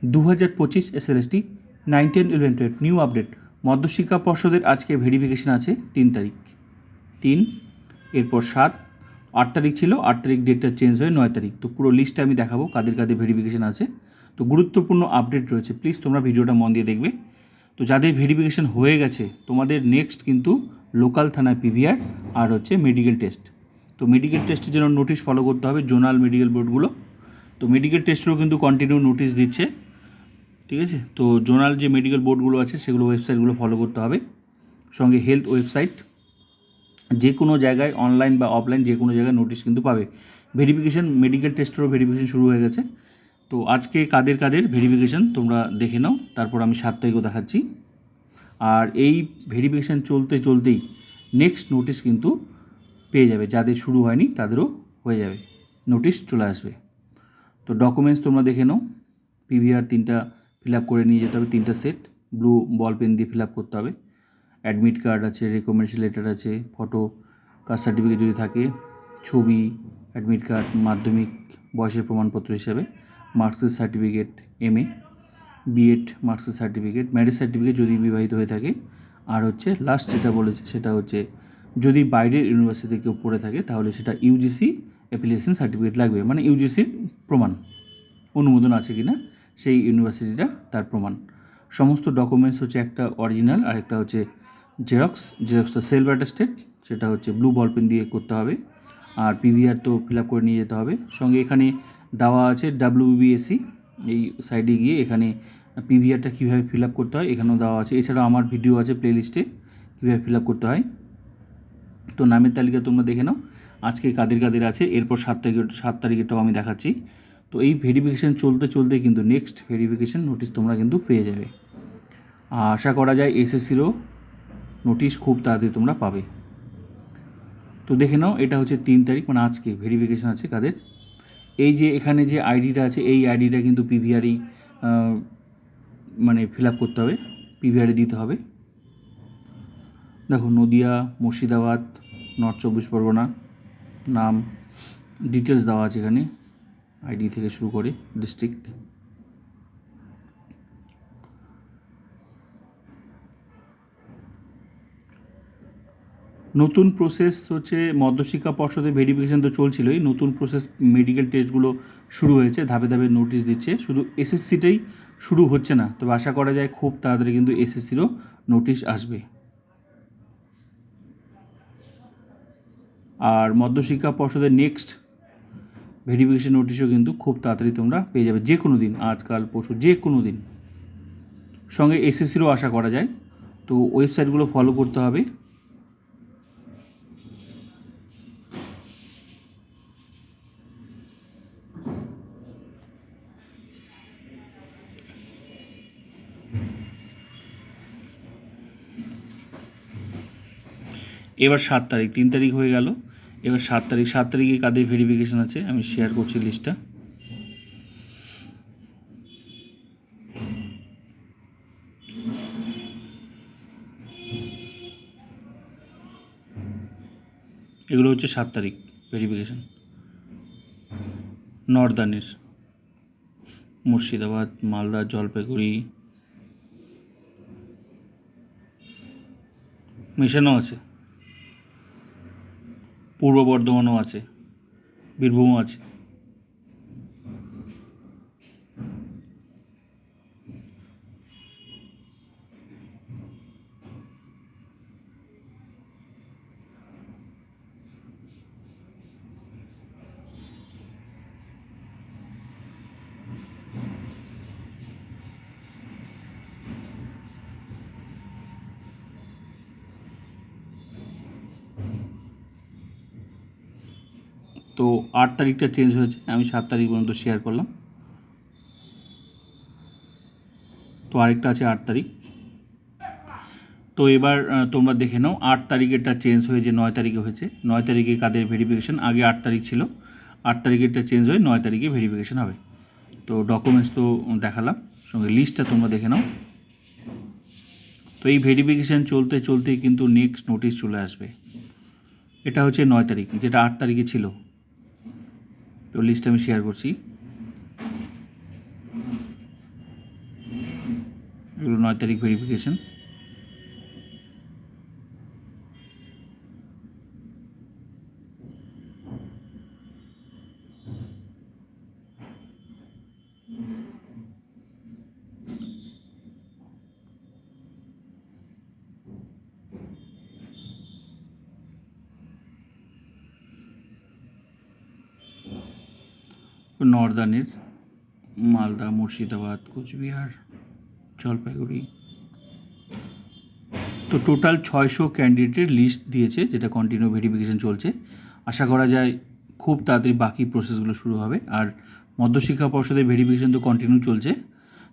2025 SLST 9, 10, 11, 12 new update. মধ্যশিক্ষা পর্ষদের আজকে verification আছে 3 তারিখ, 3, এরপর 7, 8 তারিখ ছিল, 8 তারিখ ডেটটা চেঞ্জ হয়ে 9 তারিখ। তো পুরো লিস্টটা আমি দেখাবো কাদের কাদের ভেরিফিকেশন আছে। তো গুরুত্বপূর্ণ আপডেট রয়েছে, প্লিজ তোমরা ভিডিওটা মন দিয়ে দেখবে। তো যাদের ভেরিফিকেশন হয়ে গেছে তোমাদের নেক্সট কিন্তু লোকাল থানায় পিভিআর আর হচ্ছে মেডিকেল টেস্ট। তো মেডিকেল টেস্টের জন্য নোটিশ ফলো করতে হবে জোনাল মেডিকেল বোর্ডগুলো। তো মেডিকেল টেস্টেরও কিন্তু কন্টিনিউ নোটিশ দিচ্ছে, ঠিক আছে। তো জোনাল যে মেডিকেল বোর্ডগুলো আছে সেগুলো ওয়েবসাইটগুলো ফলো করতে হবে, সঙ্গে হেলথ ওয়েবসাইট, যে কোনো জায়গায় অনলাইন বা অফলাইন যে কোনো জায়গায় নোটিশ কিন্তু পাবে। ভেরিফিকেশন মেডিকেল টেস্টেরও ভেরিফিকেশন শুরু হয়ে গেছে। তো আজকে কাদের কাদের ভেরিফিকেশন তোমরা দেখে নাও, তারপর আমি 7 তারিখও দেখাচ্ছি। আর এই ভেরিফিকেশান চলতে চলতেই নেক্সট নোটিশ কিন্তু পেয়ে যাবে, যাদের শুরু হয়নি তাদেরও হয়ে যাবে, নোটিশ চলে আসবে। তো ডকুমেন্টস তোমরা দেখে নাও। পিভিআর 3টা ফিল আপ করে নিয়ে যেতে হবে, 3টা সেট ব্লু বল পেন দিয়ে ফিল আপ করতে হবে। অ্যাডমিট কার্ড আছে, রেকমেন্ডেশন লেটার আছে, ফটো, কাস্ট সার্টিফিকেট যদি থাকে, ছবি, অ্যাডমিট কার্ড, মাধ্যমিক বয়সের প্রমাণপত্র হিসাবে, marksheet certificate, MA, BEd marksheet certificate, marriage certificate যদি বিবাহিত হয়ে থাকে, আর হচ্ছে লাস্ট যেটা বলেছে সেটা হচ্ছে যদি বাইরের ইউনিভার্সিটিতে কেউ পড়ে থাকে তাহলে সেটা ইউজিসি অ্যাপ্লিকেশন সার্টিফিকেট লাগবে, মানে ইউজিসির প্রমাণ, অনুমোদন আছে কি না সেই ইউনিভার্সিটিটা তার প্রমাণ। সমস্ত ডকুমেন্টস হচ্ছে একটা অরিজিনাল আর একটা হচ্ছে জেরক্সটা সেলফ অ্যাটাস্টেড, সেটা হচ্ছে ব্লু বল পেন দিয়ে করতে হবে। আর পিভিআর তো ফিল আপ করে নিয়ে যেতে হবে। সঙ্গে এখানে দেওয়া আছে WBSC, এই সাইডে গিয়ে এখানে পিভিআরটা কীভাবে ফিল আপ করতে হয় এখানেও দেওয়া আছে। এছাড়াও আমার ভিডিও আছে প্লেলিস্টে কীভাবে ফিল আপ করতে হয়। তো নামের তালিকা তোমরা দেখে নাও আজকে কাদের কাদের আছে, এরপর 7 তারিখেরটাও আমি দেখাচ্ছি। তো এই ভেরিফিকেশান চলতে চলতে কিন্তু নেক্সট ভেরিফিকেশান নোটিশ তোমরা কিন্তু পেয়ে যাবে। আশা করা যায় এসএসসিরও নোটিশ খুব তাড়াতাড়ি তোমরা পাবে। তো দেখে নাও এটা হচ্ছে 3 তারিখ, মানে আজকে ভেরিফিকেশান আছে কাদের। এই যে এখানে যে আইডিটা আছে এই আইডিটা কিন্তু পিভিআরই মানে ফিল আপ করতে হবে, পিভিআরে দিতে হবে। দেখো নদিয়া, মুর্শিদাবাদ, নর্থ 24 পরগনা, নাম ডিটেলস দেওয়া আছে এখানে, আইডি থেকে শুরু করে ডিস্ট্রিক্ট। নতুন প্রসেস হচ্ছে মধ্যশিক্ষা পর্ষদের ভেরিফিকেশান তো চলছিলই, নতুন প্রসেস মেডিকেল টেস্টগুলো শুরু হয়েছে, ধাপে ধাপে নোটিশ দিচ্ছে। শুধু এসএসসিটাই শুরু হচ্ছে না, তবে আশা করা যায় খুব তাড়াতাড়ি কিন্তু এসএসসিরও নোটিশ আসবে। আর মধ্যশিক্ষা পর্ষদের নেক্সট ভেরিফিকেশান নোটিশও কিন্তু খুব তাড়াতাড়ি তোমরা পেয়ে যাবে, যে কোনো দিন, আজকাল পরশু যে কোনো দিন। সঙ্গে এসএসসিরও আশা করা যায়। তো ওয়েবসাইটগুলো ফলো করতে হবে। এবার 7 তারিখ, 3 তারিখ হয়ে গেল, এবার 7 তারিখ। 7 তারিখে কাদের ভেরিফিকেশান আছে আমি শেয়ার করছি লিস্টটা। এগুলো হচ্ছে 7 তারিখ ভেরিফিকেশান। নর্দানের মুর্শিদাবাদ, মালদা, জলপাইগুড়ি, মেশানো আছে, পূর্ব বর্ধমানও আছে, বীরভূমও আছে। তো 8 তারিখটা চেঞ্জ হয়েছে, আমি 7 তারিখ পর্যন্ত শেয়ার করলাম। তো আরেকটা আছে 8 তারিখ। তো এবার তোমরা দেখে নাও 8 তারিখেরটা চেঞ্জ হয়ে যে 9 তারিখে হয়েছে। 9 তারিখে কাদের ভেরিফিকেশান, আগে 8 তারিখ ছিল, 8 তারিখেরটা চেঞ্জ হয়ে 9 তারিখে ভেরিফিকেশান হবে। তো ডকুমেন্টস তো দেখালাম, সঙ্গে লিস্টটা তোমরা দেখে নাও। তো এই ভেরিফিকেশান চলতে চলতেই কিন্তু নেক্সট নোটিশ চলে আসবে। এটা হচ্ছে 9 তারিখ, যেটা 8 তারিখে ছিল। তো লিস্ট আমি শেয়ার করছি। এগুলো 9 তারিখ ভেরিফিকেশন। নর্দার্নের মালদা, মুর্শিদাবাদ, কোচবিহার, জলপাইগুড়ি। তো টোটাল 600 ক্যান্ডিডেটের লিস্ট দিয়েছে, যেটা কন্টিনিউ ভেরিফিকেশন চলছে। আশা করা যায় খুব তাড়াতাড়ি বাকি প্রসেসগুলো শুরু হবে। আর মধ্যশিক্ষা পর্ষদের ভেরিফিকেশন তো কন্টিনিউ চলছে।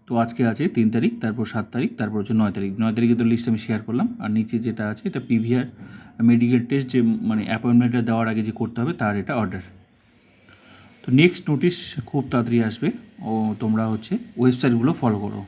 তো আজকে আছে 3 তারিখ, তারপর 7 তারিখ, তারপর হচ্ছে 9 তারিখ। 9 তারিখে তো লিস্ট আমি শেয়ার করলাম। আর নিচে যেটা আছে এটা পিভিআর মেডিকেল টেস্ট, যে মানে অ্যাপয়েন্টমেন্টটা দেওয়ার আগে যে করতে হবে তার এটা অর্ডার। তো নেক্সট নোটিশ খুব তাড়াতাড়ি আসবে। ও তোমরা হচ্ছে ওয়েবসাইটগুলো ফলো করো।